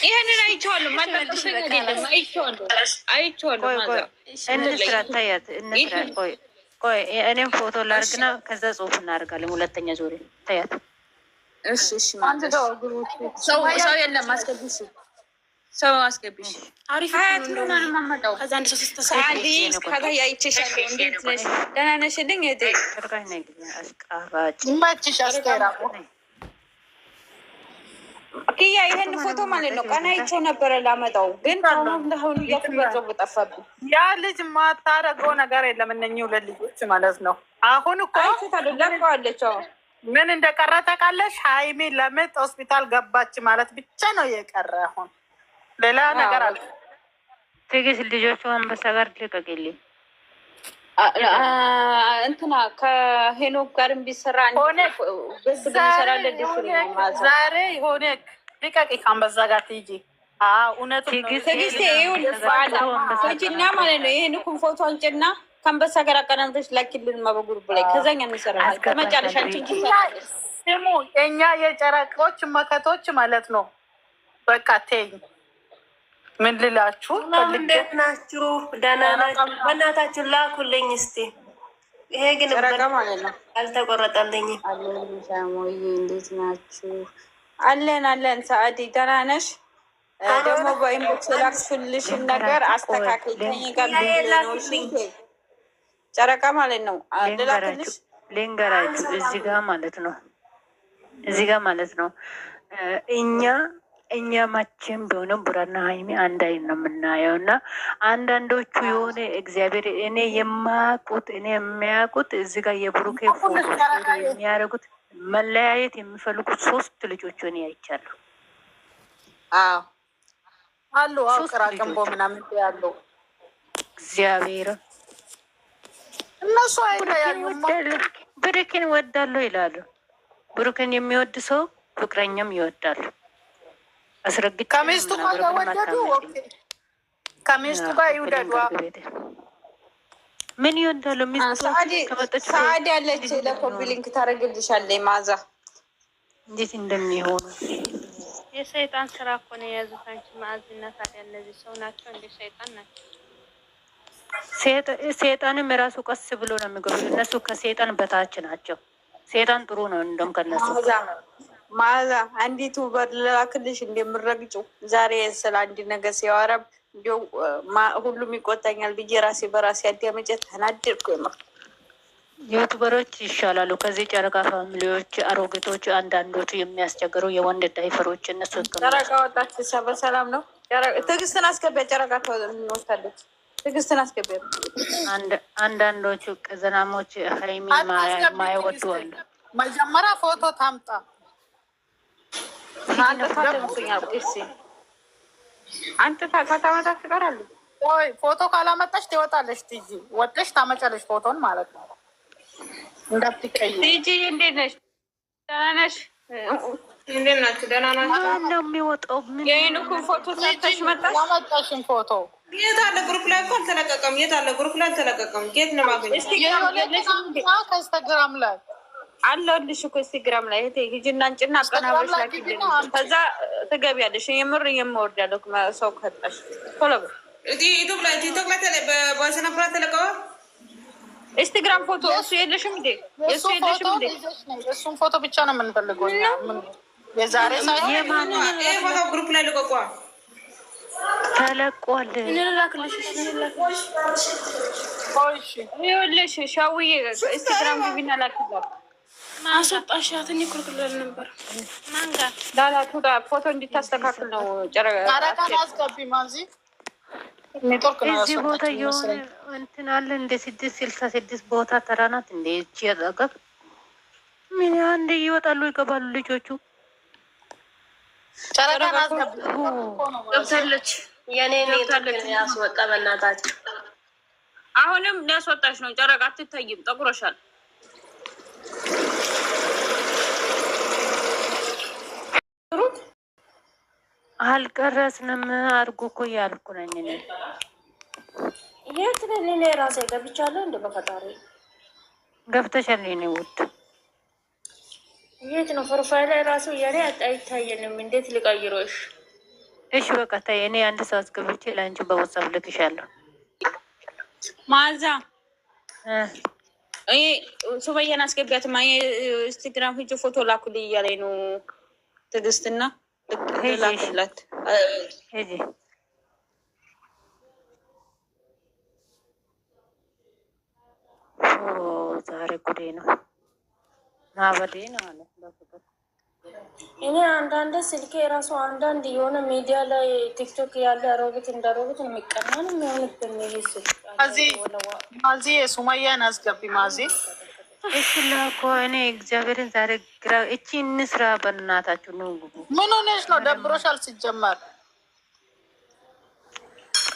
ይሄንን አይቼዋለሁ። ማጣጥሽ አይደለም አይቼዋለሁ። ማዛ እንስራ ታያት እንስራ። ቆይ እኔም ፎቶ ላርግና ከዛ ጽሁፍ እናደርጋለን። ሁለተኛ ዙሪ ታያት። እሺ ሰው የለም አስገብሽ፣ ሰው አስገብሽ። አሪፍ ነው ማመጣው። ከዛ አንድ ሰው ሲስተሳዲስ ከዛ ያይቼሻለሁ። እንዴት ነሽ? ደህና ነሽልኝ? እቴ ተርካሽ ነኝ። አስቃባጭ ማችሽ አስቴራ ኪያ ይሄን ፎቶ ማለት ነው ቀና አይቼው ነበረ ላመጣው፣ ግን አሁን እያፈረዘው ጠፋብኝ። ያ ልጅ ማታረገው ነገር የለም። እነኚህ ሁለት ልጆች ማለት ነው። አሁን እኮ ለቀዋለች። ምን እንደቀረ ታውቃለሽ? ሀይሚ ለምጥ ሆስፒታል ገባች ማለት ብቻ ነው የቀረ። አሁን ሌላ ነገር አለ። ትግስት ልጆቹ አንበሳ ጋር ልቀቅልኝ። እንትና ከሄኖክ ጋር ቢሰራ ዛሬ የሆነ ልቀቂ ከአንበሳ ጋር ትይጂ። እውነቱ ትግስትና ማለት ነው። ይህን ኩን ፎቶ አንጭና ከአንበሳ ጋር አቀናንተሽ ላኪልን በጉሩፕ ላይ ከዛኛ እንሰራለን። ከመጨረሻችን ስሙ የእኛ የጨረቆች መከቶች ማለት ነው። በቃ ተይኝ። ምን ልላችሁ? እንዴት ናችሁ? ደህና ናችሁ? በእናታችሁ ላኩልኝ እስቲ። ይሄ ግን ማለት ነው አልተቆረጠልኝም። እንዴት ናችሁ? አለን። ሰአዲ ደህና ነሽ? ደግሞ በኢንቦክስ ላክሽልሽን ነገር አስተካክል። ጨረቃ ማለት ነው ልላክልሽ። ልንገራችሁ እዚህ ጋር ማለት ነው እኛ መቼም ቢሆንም ቡራና ሀይሚ አንድ አይን ነው የምናየው። እና አንዳንዶቹ የሆነ እግዚአብሔር እኔ የሚያውቁት እዚህ ጋር የብሩኬ ፎቶ የሚያደርጉት መለያየት የሚፈልጉት 3 ልጆች እኔ አይቻለሁ። አሉ አቅራቅንቦ ምናምን ያሉ እግዚአብሔር እነሱ ብሩኬን ወዳለሁ ይላሉ። ብሩኬን የሚወድ ሰው ፍቅረኛም ይወዳሉ። ከሚስቱ ጋር ወደዱ። ከሚስቱ ጋር ይውደዱ። ምን ይወዳሉ? ሰአድ ያለች ለኮምፕሊንክ ታደርግልሻለች። ማዛ እንዴት እንደሚሆኑ የሰይጣን ስራ እኮ ነው የያዙት። አንቺ ማዕዝና ታዲያ እነዚህ ሰው ናቸው እንደ ሰይጣን ናቸው። ሰይጣንም የራሱ ቀስ ብሎ ነው የሚገቡ። እነሱ ከሰይጣን በታች ናቸው። ሰይጣን ጥሩ ነው እንደም ከነሱ ማዛ አንዲቱ በላክልሽ እንደምረግጩ ዛሬ ስለ አንድ ነገር ሲያወራብ እንዲያው ሁሉም ይቆጣኛል ብዬ ራሴ በራሴ አዳመጨ ተናደድኩ። ዩቱበሮች ይሻላሉ ከዚህ ጨረቃ ፋሚሊዎች፣ አሮጌቶች፣ አንዳንዶቹ የሚያስቸግሩ የወንድ ዳይፈሮች እነሱ ጨረቃ ወጣች። በሰላም ነው። ትዕግስትን አስገቢያ። ጨረቃ ወታለች። ትዕግስትን አስገቢያ። አንዳንዶቹ ቅዘናሞች ሀይሚ ማይወዱ አሉ። መጀመሪያ ፎቶ ታምጣ። አንተ ታታማታ ትቀራሉ። ወይ ፎቶ ካላመጣሽ ትወጣለሽ። ቲጂ ወጥሽ ታመጫለሽ ፎቶን ማለት ነው። እንዳትቀይ። ቲጂ እንዴት ነሽ? ደህና ነሽ? እንዴት ናችሁ? ደህና ናችሁ? ነው የሚወጣው። ምን የይኑኩ ፎቶ ሰጥተሽ መጣሽ? ያመጣሽን ፎቶ የት አለ? ግሩፕ ላይ እኮ አልተለቀቀም። የት አለ? ግሩፕ ላይ አልተለቀቀም። የት ነው ማገኘው? ከኢንስታግራም ላይ አለልሽ እኮ ኢንስታግራም ላይ እህቴ ሂጂና አንጭና አቀናበሽ ላይ ከዛ ትገቢያለሽ። የምር የምወርዳለሁ ሰው ከጣሽ ቶሎ በል። ዩቲዩብ ላይ ቲክቶክ ላይ በሰነፍራ ተለቀቀ። ኢንስታግራም ፎቶ እሱ የለሽም እንዴ? እሱ የለሽም እንዴ? እሱን ፎቶ ብቻ ነው የምንፈልገው። የዛሬ ፎቶ ግሩፕ ላይ ልቀቋ ተለቋል። ይኸውልሽ ሻውዬ ኢንስታግራም ግቢና ላክላት። ማስወጣሻት እኔ ኩርክለል ነበር። ማንጋ ዳላቱ ፎቶ እንዲታስተካክል ነው። ጨረቃ አስገቢ ማዚ ኔትወርክ ነው። እዚህ ቦታ የሆነ እንትን አለ እንደ 666 ቦታ ተራናት እንደ እቺ ያዛጋት ምን አንድ ይወጣሉ ይገባሉ ልጆቹ። ጨረቃ አስገቢ ገብታለች። የኔ ኔትወርክ ያስወጣ በእናታችሁ። አሁንም ሊያስወጣሽ ነው። ጨረቃ አትታይም፣ ጠቁረሻል። አልቀረጽንም አድርጎ እኮ እያልኩ ነኝ እኔ። የት ነኝ እኔ? ራሴ ገብቻለሁ። እንደ በፈጣሪ ገብተሻል የኔ ውድ። የት ነው ፕሮፋይል ላይ ራሱ የኔ አይታየንም። እንዴት ልቀይሮሽ? እሺ በቃ ታይ። እኔ አንድ ሰው አስገብቼ ለአንቺ በወሳብ ልክሻለሁ። ማዛ ሱበያን አስገቢያት። ኢንስታግራም ሂጅ ፎቶ ላኩልኝ እያለኝ ነው ትዕግስትና ላክላት። ሂጂ ዛሬ ጉዴ ነው ማበዴ ነው አለ። እኔ አንዳንድ ስልኬ የራሱ አንዳንድ የሆነ ሚዲያ ላይ ቲክቶክ ያለ አሮጊት እንዳሮጊት የሚቀና ነው የሚሆንብን። ይሄ ስልክ ማዚ ሱማያን አስገቢ። ማዚ እቺ ላኮ እኔ እግዚአብሔርን ዛሬ ግራ እቺ እንስራ በእናታችሁ ነው። ምን ሆነሽ ነው? ደብሮሻል ሲጀመር?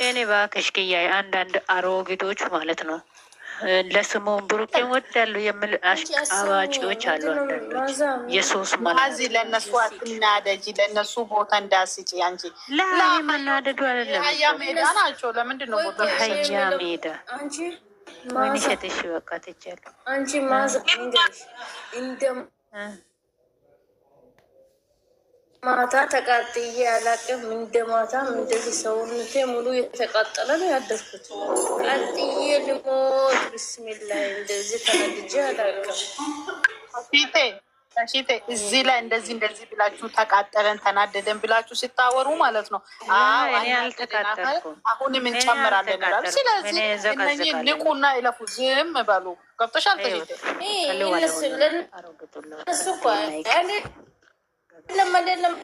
እኔ ባክሽ ክያ አንዳንድ አሮጊቶች ማለት ነው ለስሙ ብሩኬ ወዳሉ የምል አሽቃባጪዎች አሉ። አንዳንዶች የሶስት ማዚ ለነሱ አትናደጂ፣ ለነሱ ቦታ እንዳስጪ። አንቺ ላይ መናደዱ አይደለም ያ ሜዳ ናቸው። ለምንድን ነው ቦታ ያ ሜዳ? አንቺ ምን ሸተሽ በቃ ትቻለሁ። አንቺ ማዚ እንደም ማታ ተቃጥዬ አላቅም። እንደማታም እንደዚህ ሰውነቴ ሙሉ የተቃጠለ ነው ያደርኩት። ቃጥዬ ልሞት ብስሚላይ እንደዚህ ተነድጄ አላቅም። ሺቴ እዚህ ላይ እንደዚህ ብላችሁ ተቃጠለን ተናደደን ብላችሁ ሲታወሩ ማለት ነው። አሁንም እንጨምራለን ይላሉ። ስለዚህ እነኚህ ንቁና ይለፉ፣ ዝም በሉ። ገብቶሻል? እነሱ እኮ ለመደለም